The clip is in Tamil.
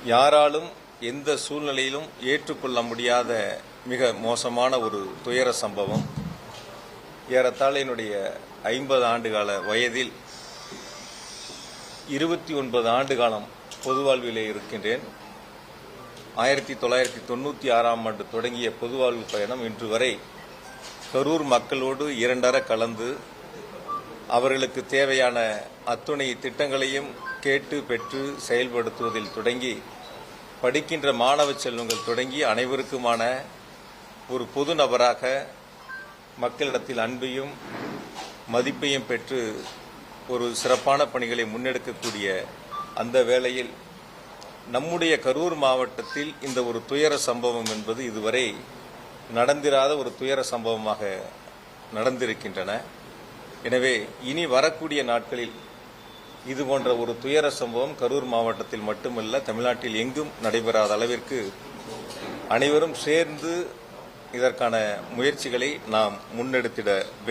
யாராலும் எந்த சூழ்நிலையிலும் ஏற்றுக்கொள்ள முடியாத மிக மோசமான ஒரு துயர சம்பவம். ஏறத்தாழ என்னுடைய 50 ஆண்டுகால வயதில் 29 ஆண்டு காலம் பொது வாழ்விலே இருக்கின்றேன். 1996ஆம் ஆண்டு தொடங்கிய பொது வாழ்வு பயணம் இன்று வரை கரூர் மக்களோடு இரண்டர கலந்து அவர்களுக்கு தேவையான அத்துணை திட்டங்களையும் கேட்டு பெற்று செயல்படுத்துவதில் தொடங்கி படிக்கின்ற மாணவ செல்வங்கள் தொடங்கி அனைவருக்குமான ஒரு பொது நபராக மக்களிடத்தில் அன்பையும் மதிப்பையும் பெற்று ஒரு சிறப்பான பணிகளை முன்னெடுக்கக்கூடிய அந்த வேளையில் நம்முடைய கரூர் மாவட்டத்தில் இந்த ஒரு துயர சம்பவம் என்பது இதுவரை நடந்திராத ஒரு துயர சம்பவமாக நடந்திருக்கின்றன. எனவே இனி வரக்கூடிய நாட்களில் இதுபோன்ற ஒரு துயர சம்பவம் கரூர் மாவட்டத்தில் மட்டுமல்ல, தமிழ்நாட்டில் எங்கும் நடைபெறாத அளவிற்கு அனைவரும் சேர்ந்து இதற்கான முயற்சிகளை நாம் முன்னெடுத்திட வேண்டும்.